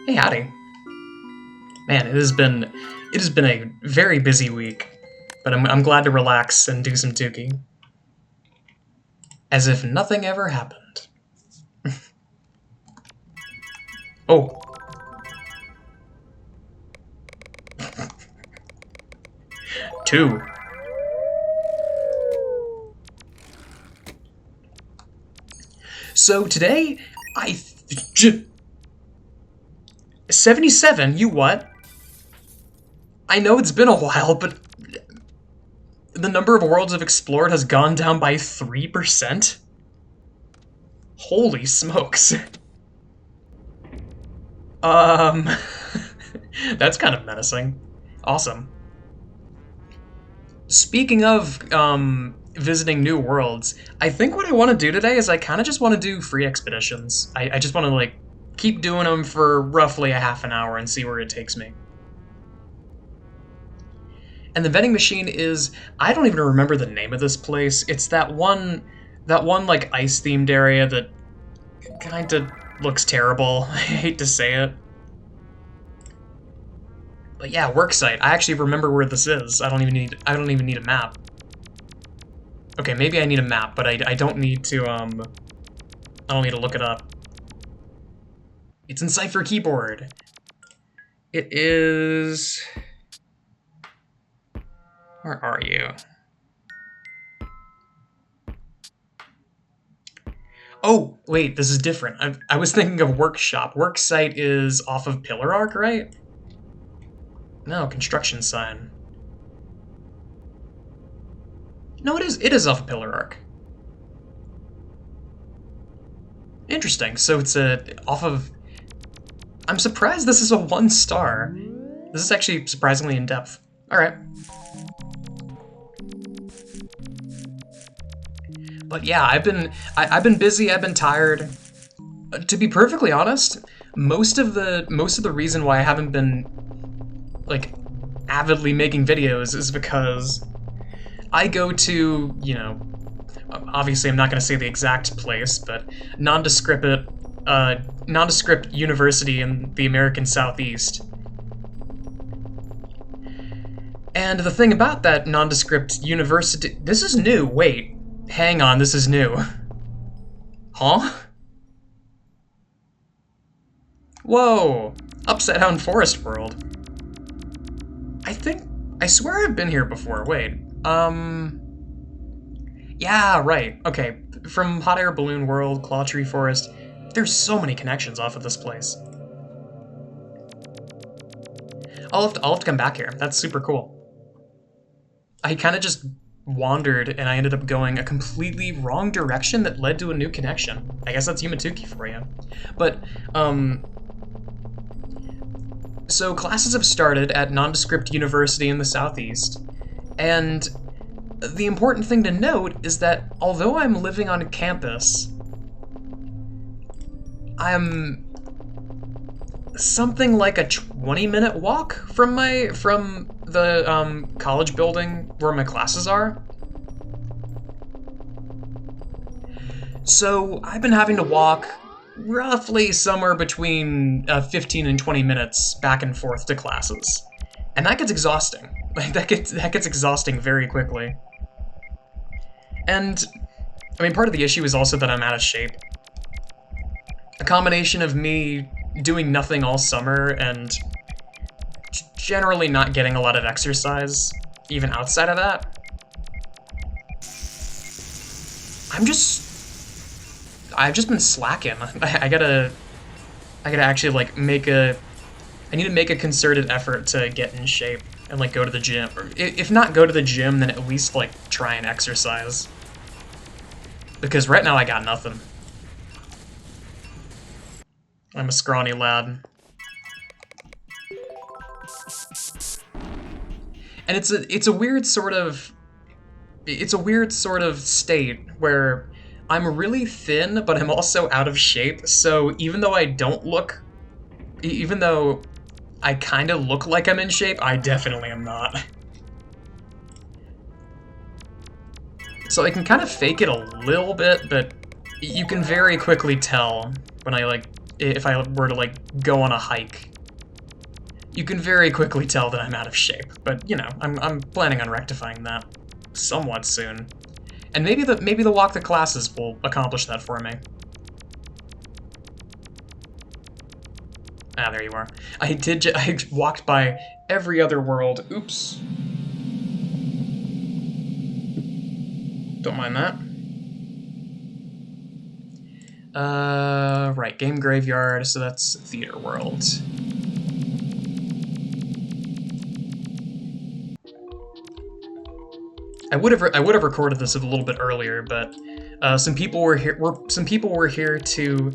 Hey, howdy. Man, it has been a very busy week, but I'm glad to relax and do some Dookie. As if nothing ever happened. Oh. Two. So today, 77, you what? I know it's been a while, but the number of worlds I've explored has gone down by 3%? Holy smokes. That's kind of menacing. Awesome. Speaking of, visiting new worlds, I think what I want to do today is I kind of just want to do free expeditions. I just want to, like, keep doing them for roughly a half an hour and see where it takes me. And the vending machine is, I don't even remember the name of this place. It's that one, like, ice-themed area that kind of looks terrible. I hate to say it. But yeah, worksite. I actually remember where this is. I don't even need a map. Okay, maybe I need a map, but I don't need to, I don't need to look it up. It's in Cypher Keyboard. It is... Where are you? Oh, wait, this is different. I was thinking of Workshop. Worksite is off of Pillar Arc, right? No, construction sign. No, it is off of Pillar Arc. Interesting, so it's off of... I'm surprised this is a 1 star. This is actually surprisingly in depth. Alright. But yeah, I've been busy, I've been tired. To be perfectly honest, most of the reason why I haven't been, like, avidly making videos is because I go to, you know, obviously I'm not going to say the exact place, but nondescript university in the American Southeast. And the thing about that nondescript university... This is new, wait. Hang on, this is new. Huh? Whoa! Upside Down Forest World. I swear I've been here before, wait. Yeah, right, okay. From Hot Air Balloon World, Claw Tree Forest, there's so many connections off of this place. I'll have to come back here, that's super cool. I kind of just wandered and I ended up going a completely wrong direction that led to a new connection. I guess that's Yumatuki for you. But, so classes have started at Nondescript University in the Southeast, and the important thing to note is that although I'm living on campus, I'm something like a 20-minute walk from the college building where my classes are. So I've been having to walk roughly somewhere between 15 and 20 minutes back and forth to classes. And that gets exhausting. Like, that gets exhausting very quickly. And, I mean, part of the issue is also that I'm out of shape. A combination of me doing nothing all summer and generally not getting a lot of exercise, even outside of that. I've just been slacking. I gotta actually, like, I need to make a concerted effort to get in shape and, like, go to the gym. Or, if not go to the gym, then at least, like, try and exercise. Because right now I got nothing. I'm a scrawny lad. And it's a weird sort of state where I'm really thin, but I'm also out of shape, so even though I kind of look like I'm in shape, I definitely am not. So I can kind of fake it a little bit, but you can very quickly tell when I, like, if I were to, like, go on a hike. You can very quickly tell that I'm out of shape, but, you know, I'm planning on rectifying that somewhat soon. And maybe the walk to classes will accomplish that for me. Ah, there you are. I walked by every other world. Oops. Don't mind that. Right, game graveyard, so that's theater world. I would have recorded this a little bit earlier, but some people were here to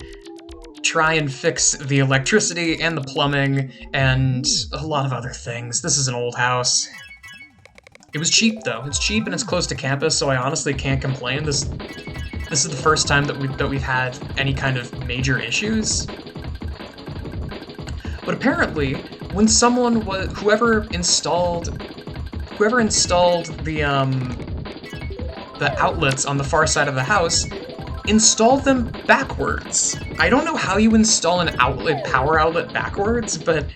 try and fix the electricity and the plumbing and a lot of other things. This is an old house. It was cheap though. It's cheap and it's close to campus, so I honestly can't complain. This is the first time that we've had any kind of major issues. But apparently, when whoever installed the outlets on the far side of the house installed them backwards. I don't know how you install an power outlet backwards, but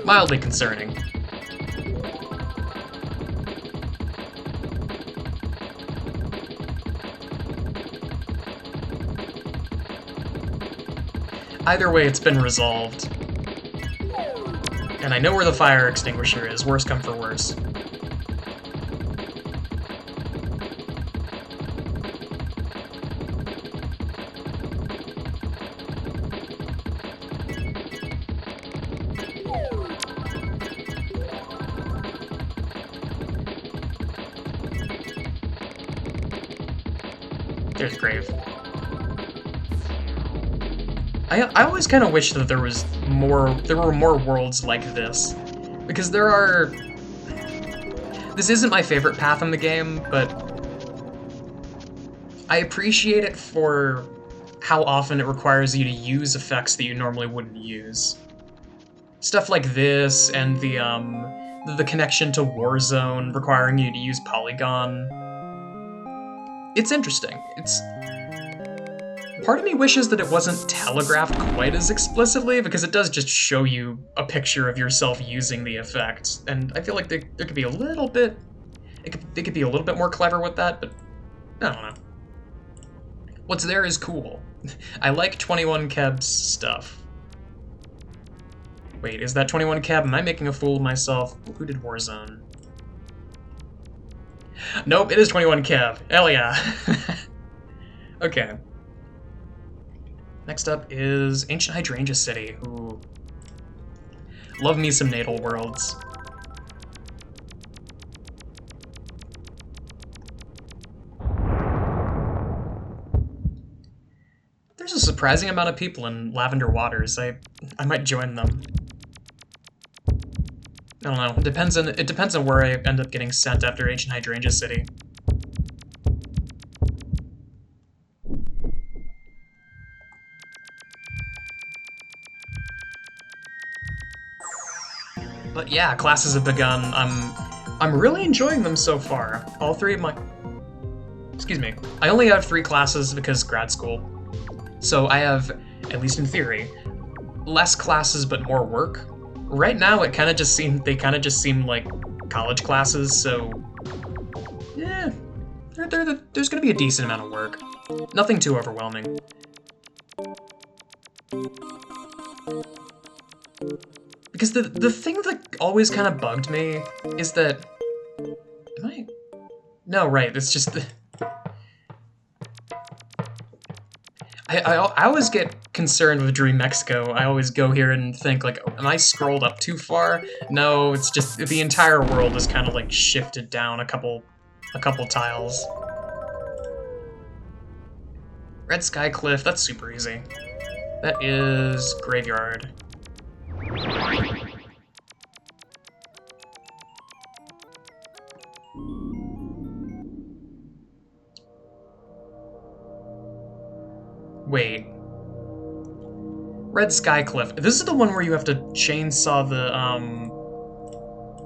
mildly concerning. Either way, it's been resolved. And I know where the fire extinguisher is, worse come for worse. There's grave. I always kind of wish that there were more worlds like this, because this isn't my favorite path in the game, but I appreciate it for how often it requires you to use effects that you normally wouldn't use. Stuff like this, and the connection to Warzone requiring you to use polygon. It's interesting. Part of me wishes that it wasn't telegraphed quite as explicitly, because it does just show you a picture of yourself using the effect, and I feel like there could be a little bit... They could be a little bit more clever with that, but I don't know. What's there is cool. I like 21 Keb's stuff. Wait, is that 21 Keb? Am I making a fool of myself? Who did Warzone? Nope, it is 21 Keb. Hell yeah. Okay. Next up is Ancient Hydrangea City. Ooh. Love me some Natal Worlds. There's a surprising amount of people in Lavender Waters. I might join them. I don't know. It depends on where I end up getting sent after Ancient Hydrangea City. But yeah, classes have begun. I'm really enjoying them so far. All three of my... Excuse me. I only have 3 classes because grad school. So I have, at least in theory, less classes but more work. Right now they kind of just seem like college classes, so yeah, there's gonna be a decent amount of work. Nothing too overwhelming. Because the thing that always kind of bugged me is that... Am I... No, right, it's just... I always get concerned with Dream Mexico. I always go here and think, like, am I scrolled up too far? No, it's just the entire world is kind of, like, shifted down a couple tiles. Red Sky Cliff, that's super easy. That is Graveyard. Wait. Red Sky Cliff. This is the one where you have to chainsaw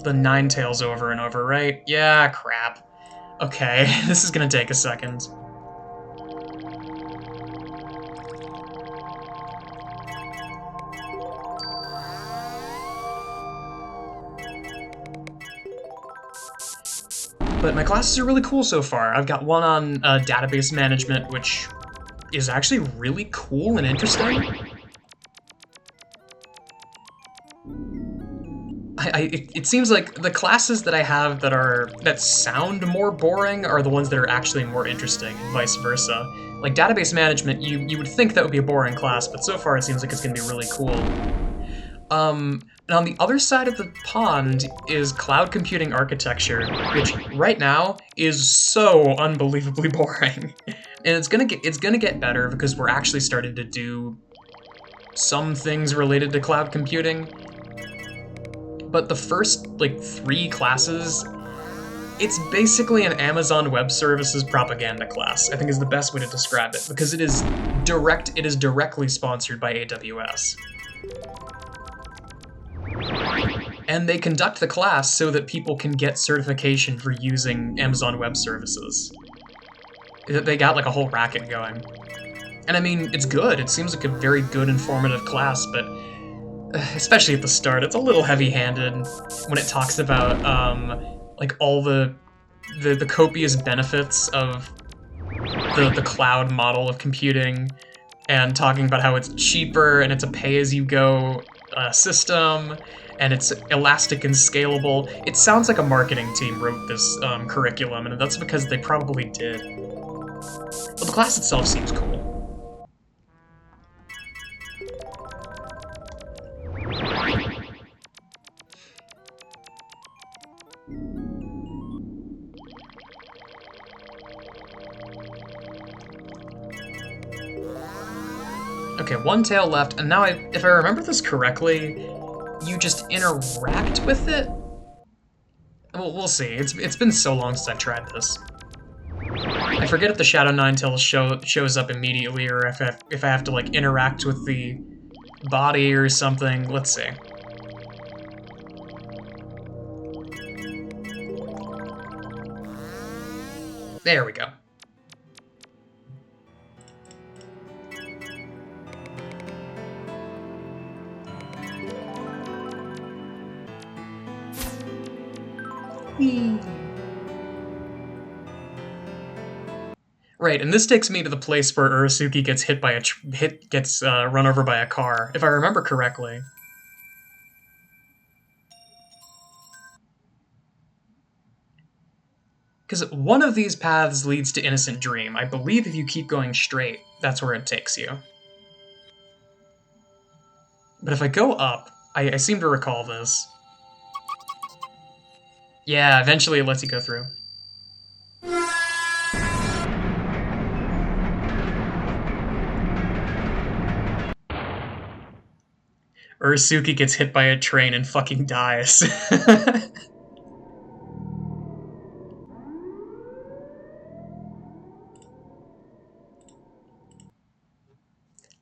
the Nine Tails over and over, right? Yeah, crap. Okay, this is gonna take a second. But my classes are really cool so far. I've got one on database management, which is actually really cool and interesting. It seems like the classes that I have that sound more boring are the ones that are actually more interesting, and vice versa. Like database management, you would think that would be a boring class, but so far it seems like it's gonna be really cool. And on the other side of the pond is cloud computing architecture, which right now is so unbelievably boring. And it's gonna get better because we're actually starting to do some things related to cloud computing. But the first like 3 classes, it's basically an Amazon Web Services propaganda class, I think is the best way to describe it, because it is directly sponsored by AWS. And they conduct the class so that people can get certification for using Amazon Web Services. They got like a whole racket going. And I mean, it's good. It seems like a very good, informative class, but especially at the start, it's a little heavy-handed when it talks about like all the copious benefits of the cloud model of computing, and talking about how it's cheaper and it's a pay-as-you-go system, and it's elastic and scalable. It sounds like a marketing team wrote this curriculum, and that's because they probably did. But the class itself seems cool. Okay, 1 tail left, and now if I remember this correctly, you just interact with it? Well, we'll see. It's been so long since I've tried this. I forget if the Shadow Ninetales shows up immediately, or if I have to like interact with the body or something. Let's see. There we go. Whee! Right, and this takes me to the place where Urasuki gets run over by a car, if I remember correctly. Because one of these paths leads to Innocent Dream. I believe if you keep going straight, that's where it takes you. But if I go up, I seem to recall this. Yeah, eventually it lets you go through. Urasuki gets hit by a train and fucking dies.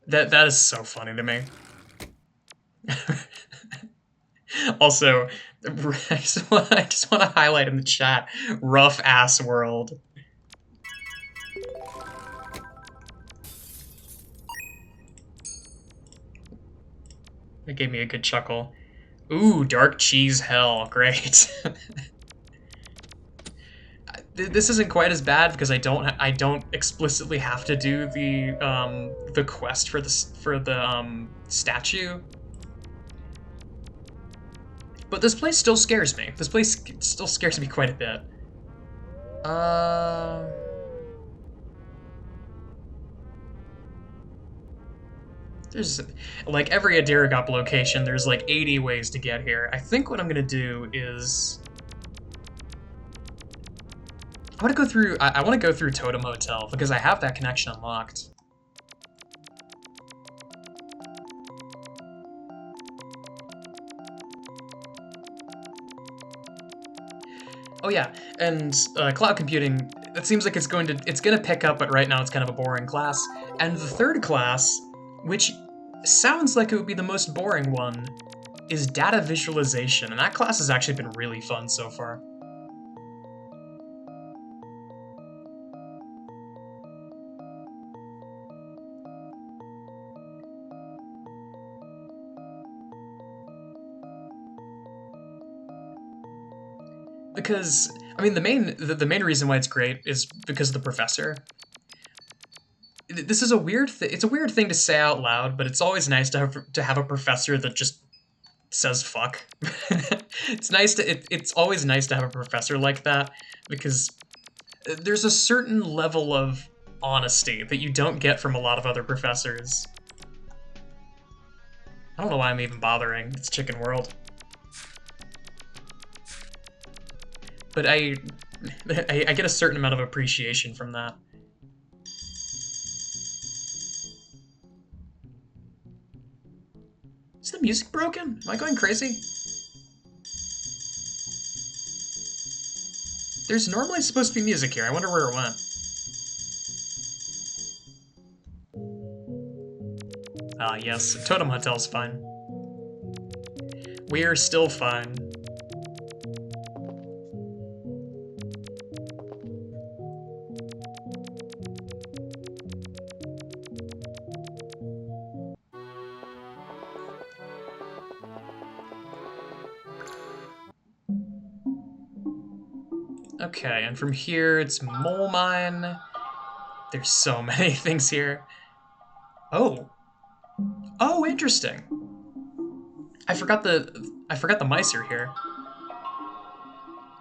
That is so funny to me. Also, I just want to highlight in the chat, rough ass world. That gave me a good chuckle. Ooh, dark cheese hell, great. This isn't quite as bad because I don't explicitly have to do the quest for the statue. But this place still scares me. This place still scares me quite a bit. There's, like, every Adiragop location, there's like 80 ways to get here. I think what I'm gonna do is I want to go through Totem Hotel because I have that connection unlocked. Oh yeah, and cloud computing. It seems like it's gonna pick up, but right now it's kind of a boring class. And the third class, which sounds like it would be the most boring one, is data visualization, and that class has actually been really fun so far. Because I mean, the main reason why it's great is because of the professor. This is a weird it's a weird thing to say out loud, but it's always nice to have a professor that just says fuck. It's always nice to have a professor like that, because there's a certain level of honesty that you don't get from a lot of other professors. I don't know why I'm even bothering. It's Chicken World. But I get a certain amount of appreciation from that. Is the music broken? Am I going crazy? There's normally supposed to be music here. I wonder where it went. Ah, yes. Totem Hotel's fine. We're still fine. Okay, and from here it's Mole Mine. There's so many things here. Oh. Oh, interesting. I forgot the mice are here.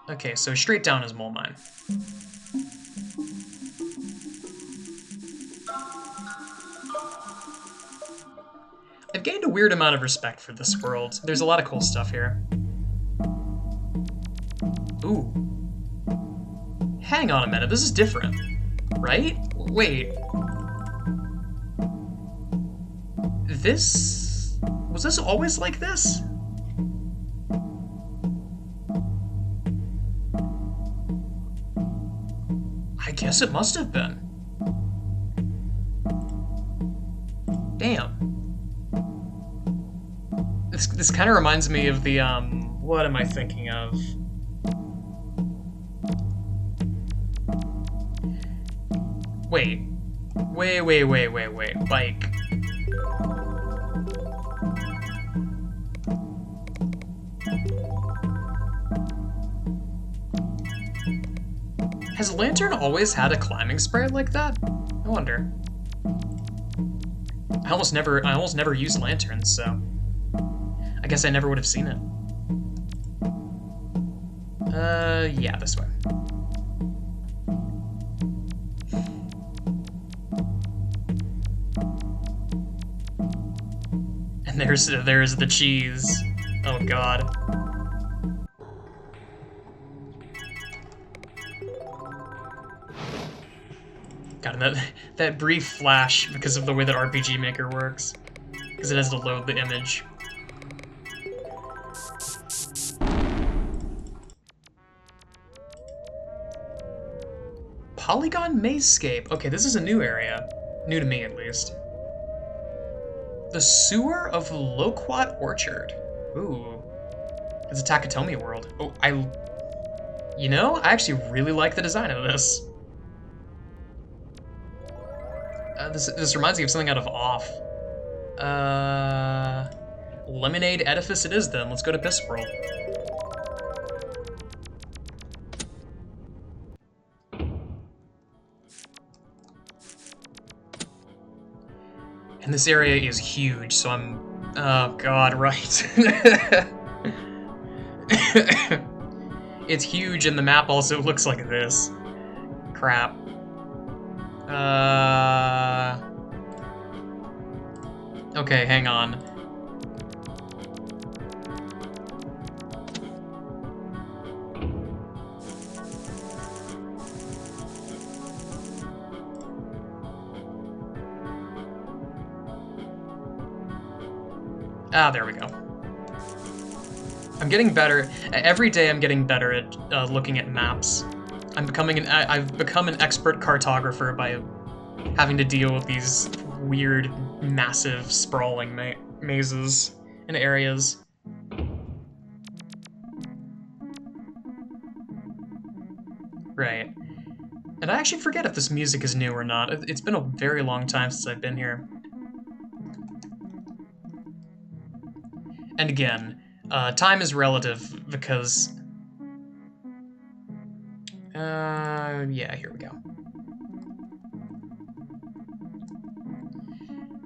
Okay, so straight down is Mole Mine. I've gained a weird amount of respect for this world. There's a lot of cool stuff here. Ooh. Hang on a minute, this is different, right? Wait. Was this always like this? I guess it must have been. Damn. This kind of reminds me of the, what am I thinking of? Wait. Wait. Like... Has Lantern always had a climbing sprite like that? I wonder. I almost never used lanterns, so I guess I never would have seen it. Yeah, this way. And there's the cheese. Oh god. God, and that brief flash because of the way that RPG Maker works. Because it has to load the image. Polygon Mazescape. Okay, this is a new area. New to me, at least. The Sewer of Loquat Orchard. Ooh. It's a Takatomi world. Oh, you know, I actually really like the design of this. This reminds me of something out of Off. Lemonade Edifice it is then. Let's go to Piss World. And this area is huge, so I'm... Oh god, right. It's huge and the map also looks like this. Crap. Okay, hang on. Ah, there we go. I'm getting better. Every day I'm getting better at looking at maps. I've become an expert cartographer by having to deal with these weird, massive, sprawling mazes and areas. Right. And I actually forget if this music is new or not. It's been a very long time since I've been here. And again, time is relative because Yeah, here we go.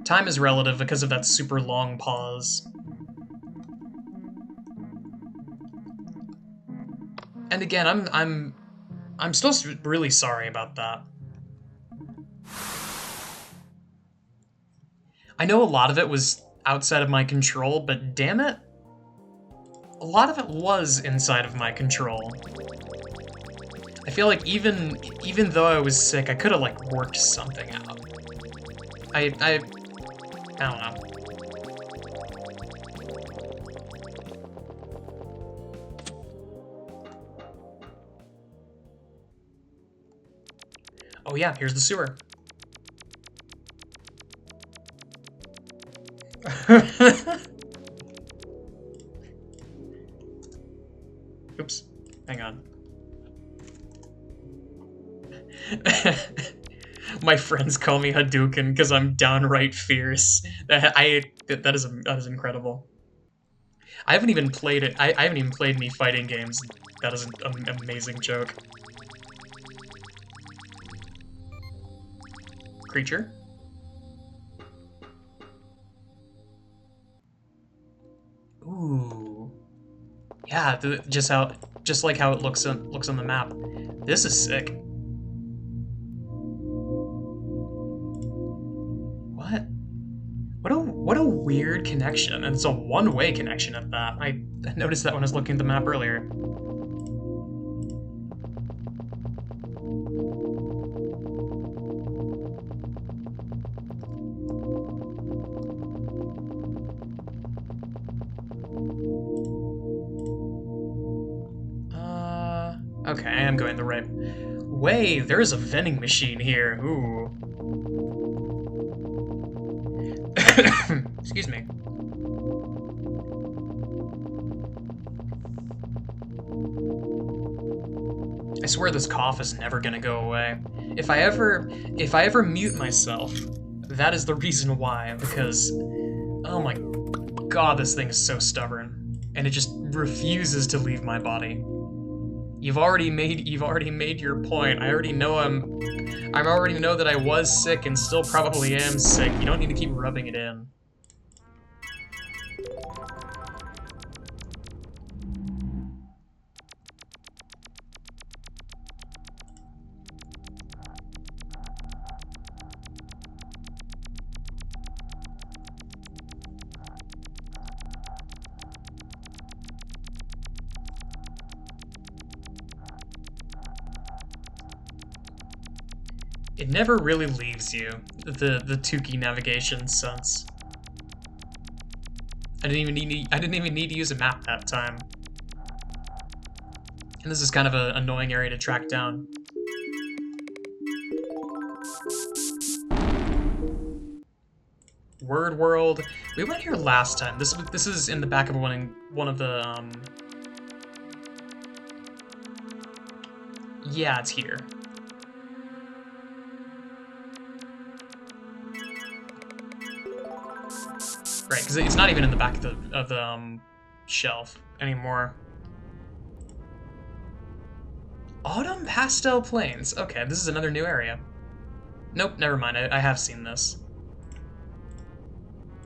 Time is relative because of that super long pause. And again, I'm still really sorry about that. I know a lot of it was outside of my control, but damn it, a lot of it was inside of my control. I feel like even though I was sick, I could have like worked something out. I don't know. Oh yeah, here's the sewer. Oops, hang on. My friends call me Hadouken because I'm downright fierce. That is incredible. I haven't even played it. I haven't even played any fighting games. That is an amazing joke. Creature. Ooh. Yeah, just like how it looks on the map. This is sick. What? What a weird connection, and it's a one-way connection at that. I noticed that when I was looking at the map earlier. Okay, I am going the right way. There's a vending machine here. Ooh. Excuse me. I swear this cough is never gonna go away. If I ever mute myself, that is the reason why, because oh my god, this thing is so stubborn. And it just refuses to leave my body. You've already made your point. I already know I already know that I was sick and still probably am sick. You don't need to keep rubbing it in. It never really leaves you, the Tukey navigation sense. I didn't even need to use a map that time. And this is kind of an annoying area to track down. Word World. We went here last time. This is in the back of one of the yeah, it's here. Right, because it's not even in the back of the shelf anymore. Autumn Pastel Plains. Okay, this is another new area. Nope, never mind. I have seen this.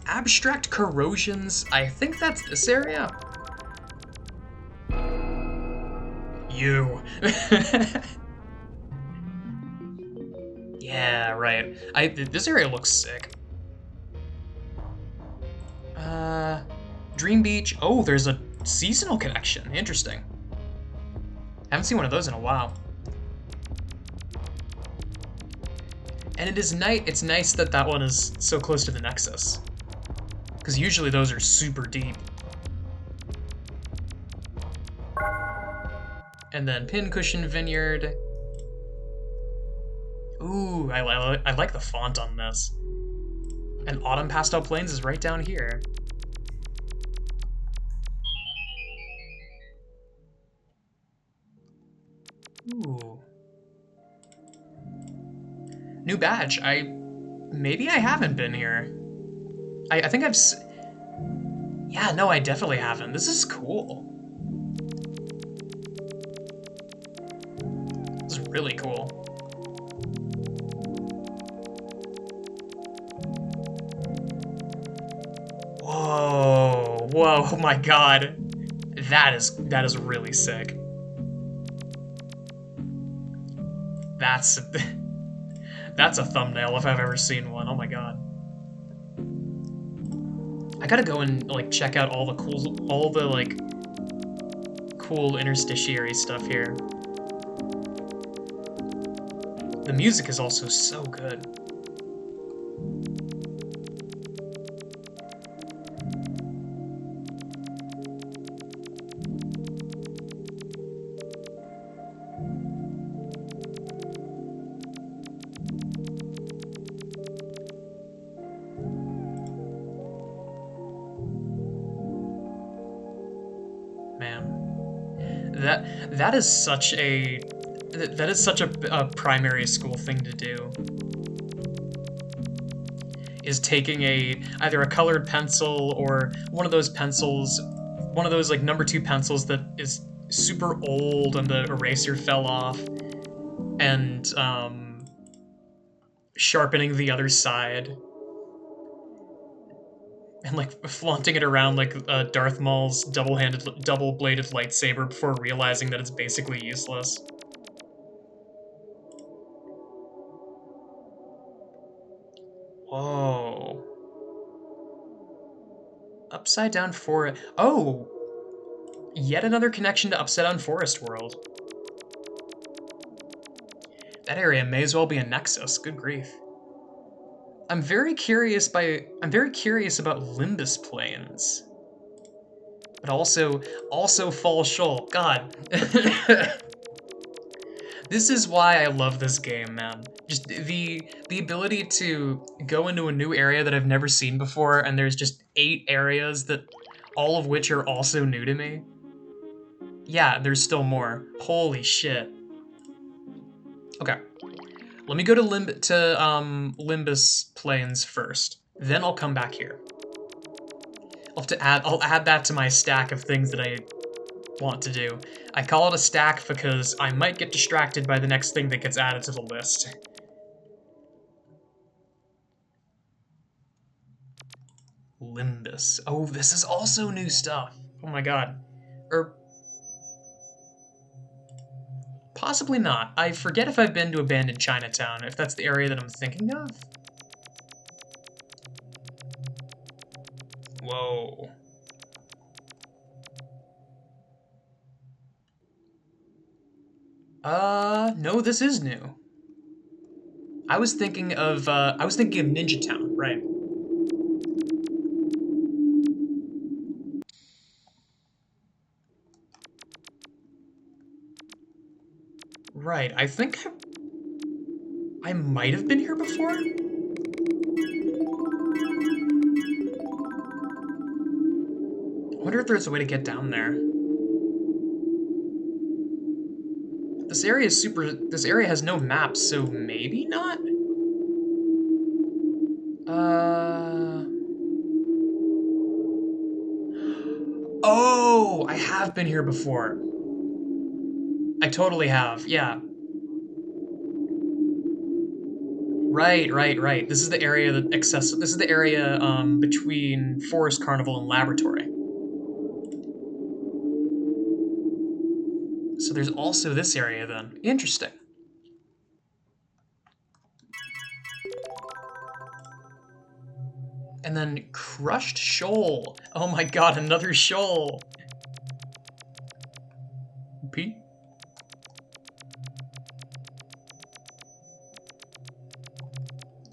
Abstract Corrosions. I think that's this area. You. Yeah, right. This area looks sick. Dream Beach. Oh, there's a seasonal connection. Interesting. Haven't seen one of those in a while. And it's nice that that one is so close to the Nexus. Because usually those are super deep. And then Pincushion Vineyard. Ooh, I like the font on this. And Autumn Pastel Plains is right down here. Ooh. New badge. Maybe I haven't been here. I think I've yeah, no, I definitely haven't. This is cool. really cool. Whoa, whoa, oh my god. That is really sick. That's that's a thumbnail if I've ever seen one. Oh my god. I gotta go and like check out all the like cool interstitiary stuff here. The music is also so good. Man, that is such a a primary school thing to do. Is taking either a colored pencil or one of those pencils, one of those like number 2 pencils that is super old and the eraser fell off, and sharpening the other side and like flaunting it around like Darth Maul's double-bladed lightsaber before realizing that it's basically useless. Whoa. Upside Down Forest. Oh! Yet another connection to Upside Down Forest World. That area may as well be a nexus. Good grief. I'm very curious about Limbus Plains. But also Fall Shoal. God. This is why I love this game, man. Just the ability to go into a new area that I've never seen before, and there's just 8 areas that all of which are also new to me. Yeah, there's still more. Holy shit. Okay. Let me go to Limbus Plains first. Then I'll come back here. I'll add that to my stack of things that I want to do. I call it a stack because I might get distracted by the next thing that gets added to the list. Limbus. Oh, this is also new stuff. Oh my god. Or possibly not. I forget if I've been to Abandoned Chinatown, if that's the area that I'm thinking of. Whoa. No, this is new. I was thinking of Ninja Town, right? Right, I think I might have been here before? I wonder if there's a way to get down there. This area has no maps, so maybe not? Uh... Oh, I have been here before. I totally have, yeah. Right. This is the area this is the area between Forest Carnival and Laboratory. So there's also this area then. Interesting. And then Crushed Shoal. Oh my god, another shoal. Pete?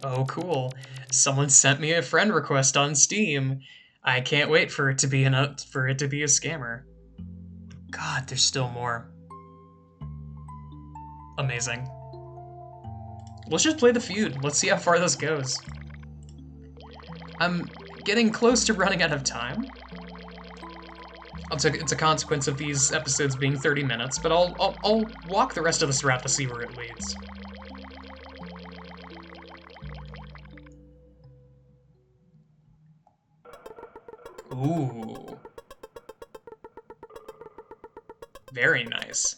Oh, cool. Someone sent me a friend request on Steam. I can't wait for it to be for it to be a scammer. God, there's still more. Amazing. Let's just play the feud. Let's see how far this goes. I'm getting close to running out of time. It's a consequence of these episodes being 30 minutes, but I'll walk the rest of this route to see where it leads. Ooh. Very nice.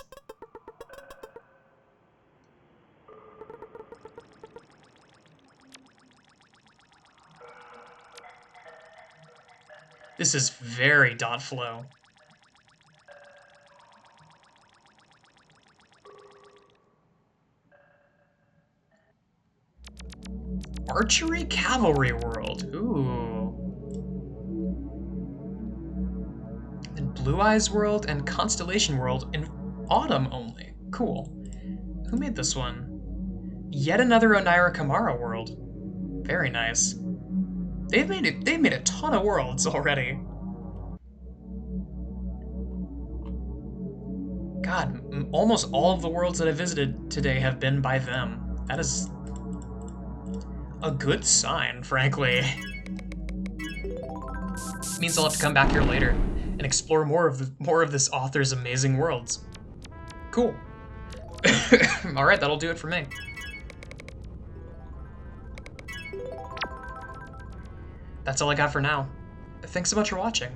This is very dot flow. Archery Cavalry World. Ooh. And Blue Eyes World and Constellation World in autumn only. Cool. Who made this one? Yet another oneirokamara world. Very nice. They've made a ton of worlds already. God, almost all of the worlds that I visited today have been by them. That is a good sign, frankly. Means I'll have to come back here later and explore more of this author's amazing worlds. Cool. All right, that'll do it for me. That's all I got for now. Thanks so much for watching.